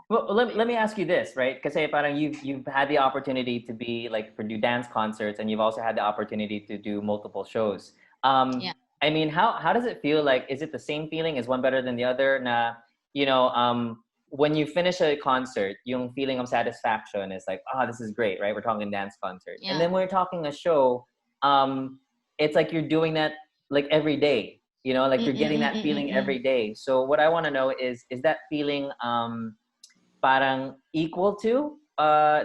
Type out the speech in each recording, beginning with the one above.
Well, let me ask you this, right? Kasi parang you've had the opportunity to be like do dance concerts, and you've also had the opportunity to do multiple shows. Yeah. I mean, how does it feel? Like, is it the same feeling? Is one better than the other? Na, when you finish a concert, yung feeling of satisfaction is like, oh, this is great, right? We're talking dance concert, and Yeah. then when you're talking a show, it's like you're doing that like every day. Like you're getting that feeling every day. So what I want to know is that feeling parang equal to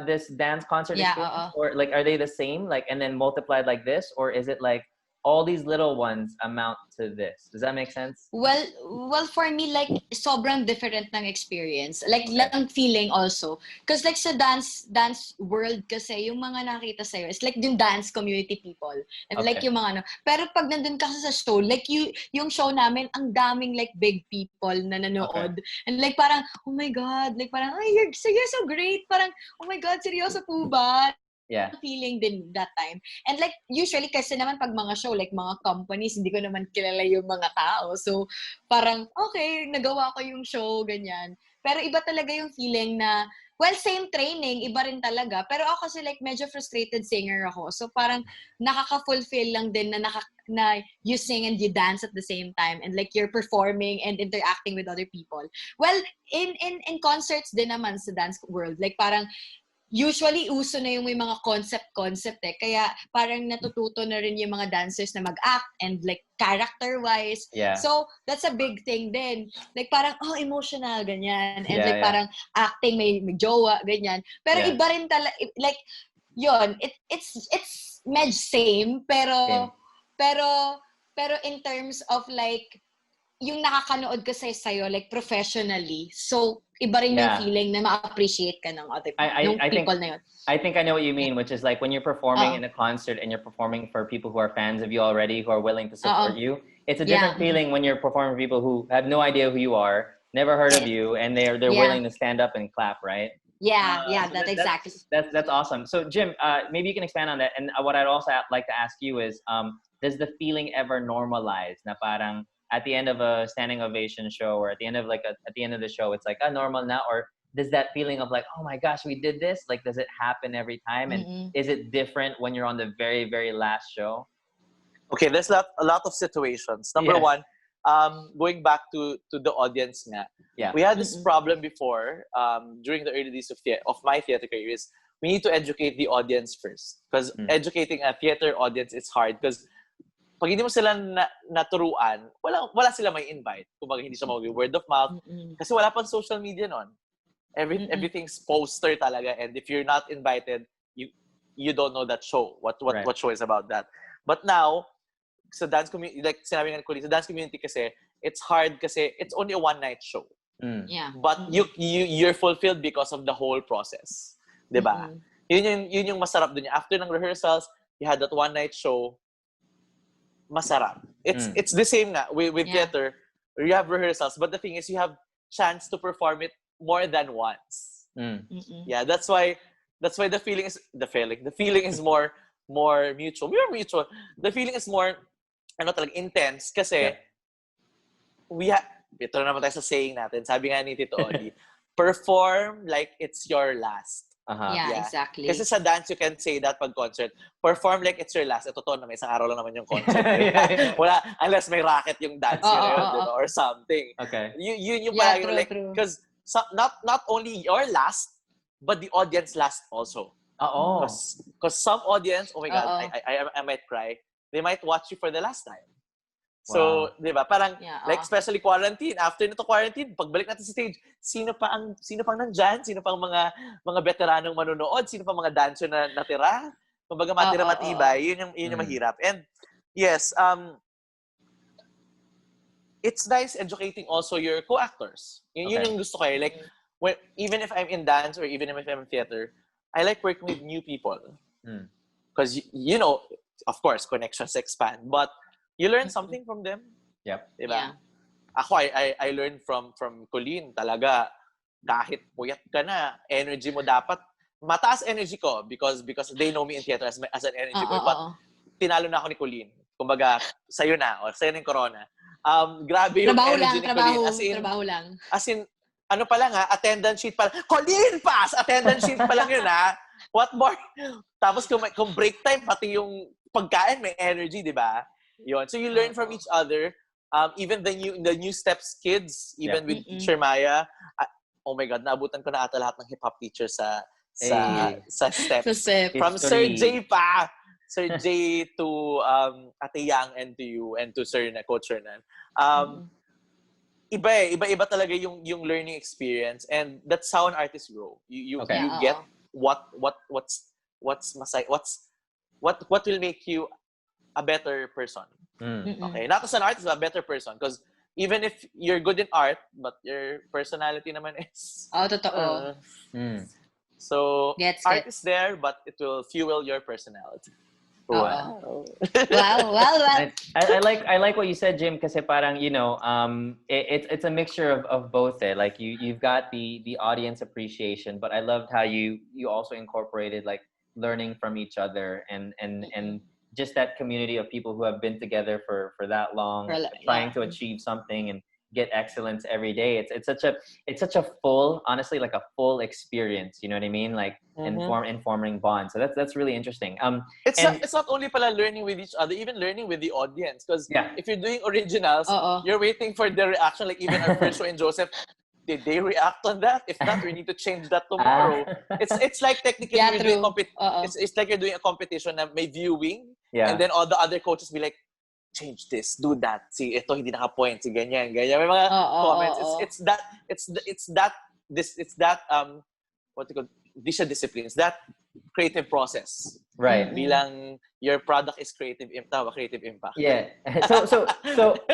this dance concert Yeah, experience, or like are they the same, like, and then multiplied like this, or is it like all these little ones amount to this? Does that make sense? Well, for me, like, sobrang different ng experience. Like, Okay. lang feeling also. Because, like, sa dance world kasi, yung mga nakita sa'yo, it's like yung dance community people. And like, Okay. yung mga ano. Pero pag nandun ka sa show, like, yung show namin, ang daming, like, big people na nanood. Okay. And like, parang, oh my God, like, parang, ay, you're so great. Parang, oh my God, seryoso po ba? Yeah. Feeling din that time. And like, usually kasi naman pag mga show, like mga companies, hindi ko naman kilala yung mga tao. So, parang, okay, nagawa ko yung show, ganyan. Pero iba talaga yung feeling na, well, same training, iba rin talaga. Pero ako kasi like, medyo frustrated singer ako. So, parang nakaka-fulfill lang din na you sing and you dance at the same time, and like you're performing and interacting with other people. Well, in concerts din naman sa dance world, like parang usually, uso na yung may mga concept eh. Kaya parang natututo na rin yung mga dancers na mag-act and like character-wise. Yeah. So, that's a big thing din. Like parang, oh, emotional, ganyan. And Yeah, like yeah. parang acting, may jowa, ganyan. Pero Yeah. iba rin talaga, like, yun, it's medj same, Same. pero in terms of like, yung nakakanood ko sa'yo, like professionally, so iba rin yung Yeah. feeling na ma-appreciate ka ng other people, I think people na yun. I think I know what you mean, which is like when you're performing in a concert and you're performing for people who are fans of you already, who are willing to support you. It's a different feeling when you're performing for people who have no idea who you are, never heard of you, and they're willing to stand up and clap, right? Yeah, So that's exactly. That's awesome. So Jim, maybe you can expand on that. And what I'd also like to ask you is, does the feeling ever normalize? Na parang at the end of a standing ovation show, or at the end of at the end of the show, it's like normal now, or does that feeling of like, oh my gosh, we did this? Like, does it happen every time? And is it different when you're on the very, very last show? Okay, there's a lot of situations. Number one, going back to the audience nga. Yeah. We had this problem before, during the early days of my theater career, is we need to educate the audience first. Because educating a theater audience is hard, because pag hindi mo sila naturuan, wala sila may invite. Kumbaga, hindi siya mag-word of mouth. Kasi wala pang social media nun. Everything's poster talaga, and if you're not invited, you don't know that show. What show is about that. But now, sa dance community, like sinabi nga ni Coleen, sa dance community kasi, it's hard kasi it's only a one-night show. Yeah. But you're fulfilled because of the whole process. Diba? Yun yung masarap dun. After ng rehearsals, you had that one-night show, masarap. It's the same nga with theater. You have rehearsals, but the thing is, you have chance to perform it more than once. Yeah, that's why the feeling is more mutual. Mutual. The feeling is more intense kasi ito na naman tayo sa saying natin. Sabi nga ni Tito Oli, perform like it's your last. Yeah, exactly. Kasi sa dance, you can say that pag concert. Perform like it's your last. Totoo na, may isang araw lang naman yung concert. Wala, unless may racket yung dance or something. Okay. Yun yung palagi. Like, because not only your last, but the audience last also. Because some audience, oh my God, I might cry. They might watch you for the last time. So, di ba? Parang, like, especially quarantine. After nito quarantine, pagbalik natin sa stage, sino pang nandyan? Sino pang mga veteranong manonood? Sino pang mga dancer na natira? Kumbaga, matira-matibay. Yun yung mahirap. And, yes, it's nice educating also your co-actors. Yun yung gusto ko. Like, even if I'm in dance or even if I'm in theater, I like working with new people. Because, of course, connections expand. But, you learn something from them. Yep. Diba? Yeah. Ako, I learned from Coleen talaga, kahit puyat ka na, energy mo dapat, mataas energy ko because they know me in theater as an energy boy. But tinalo na ako ni Coleen. Kumbaga, sa'yo na, o sa'yo na yung corona. Grabe yung energy ni Coleen. Trabaho lang. As in, ano pa lang attendance sheet pa lang. Coleen Paz! Attendance sheet pa lang yun What more? Tapos kung break time, pati yung pagkain, may energy, di ba? Yun. So you learn from each other. Even the new steps kids, even with Teacher Maya. Oh my God, naabutan ko na ata lahat ng hip-hop teacher sa steps. From Sir J pa. Sir J to Ate Yang and to you and to Sir na Coach Hernan. Iba talaga yung learning experience, and that's how an artist grow. You get what will make you a better person. Okay, not as an artist, but a better person, because even if you're good in art, but your personality naman is totoo. So art is there, but it will fuel your personality. Wow. Well. I like what you said, Jim, kasi parang, it's a mixture of both. Like you've got the audience appreciation, but I loved how you also incorporated like learning from each other and just that community of people who have been together for that long, trying to achieve something and get excellence every day. It's such a full, honestly, like a full experience. You know what I mean? Like informing bonds. So that's really interesting. It's not only pala learning with each other, even learning with the audience. Because if you're doing originals, you're waiting for the reaction. Like even our first show in Joseph, did they react on that? If not, we need to change that tomorrow. It's like technically you're doing it's like you're doing a competition na may viewing, and then all the other coaches be like, change this, do that. See, ito hindi naka-point, si ganyan. May mga comments. It's that what you call discipline. It's that creative process. Right. Bilang your product is creative impact. Yeah. So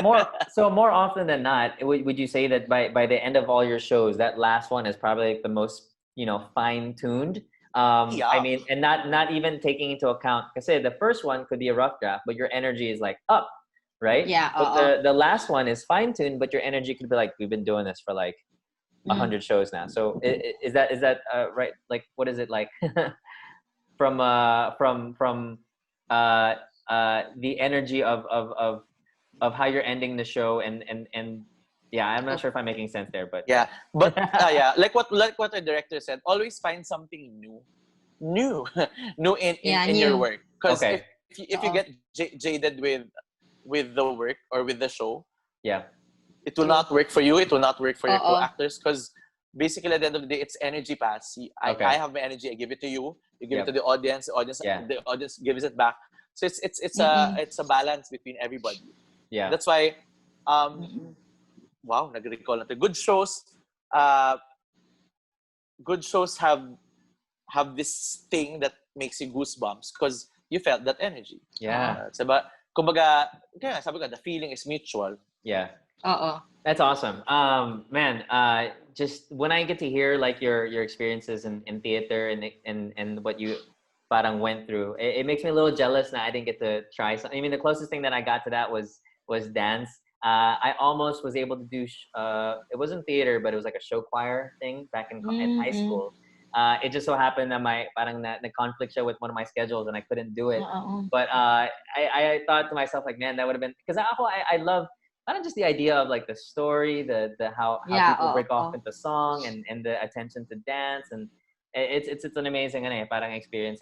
more often than not, would you say that by the end of all your shows, that last one is probably like the most, fine-tuned? I mean, and not even taking into account, because the first one could be a rough draft, but your energy is like up, right? Yeah. But the last one is fine-tuned, but your energy could be like, we've been doing this for like 100 shows now. So is that right? Like, what is it like from the energy of how you're ending the show and yeah, I'm not sure if I'm making sense there, but like what our director said, always find something new in your work. Because if you get jaded with the work or with the show, it will not work for you. It will not work for your co-actors, because basically at the end of the day, it's energy pass. I have my energy. I give it to you. You give it to the audience. The audience gives it back. So it's a balance between everybody. Yeah, that's why. Wow, nag-recall natin. Good shows have this thing that makes you goosebumps because you felt that energy. Yeah. Kumbaga, kaya sabi ko, the feeling is mutual. Yeah. That's awesome. Man, just when I get to hear like your experiences in theater and what you parang went through, it makes me a little jealous that I didn't get to try something. I mean, the closest thing that I got to that was dance. I almost was able to do, it wasn't theater, but it was like a show choir thing back in high school. It just so happened that the conflict show with one of my schedules and I couldn't do it. But I thought to myself, like, man, that would have been, because I love not just the idea of like the story, the how people break off into song and the attention to dance, and it's an amazing parang experience.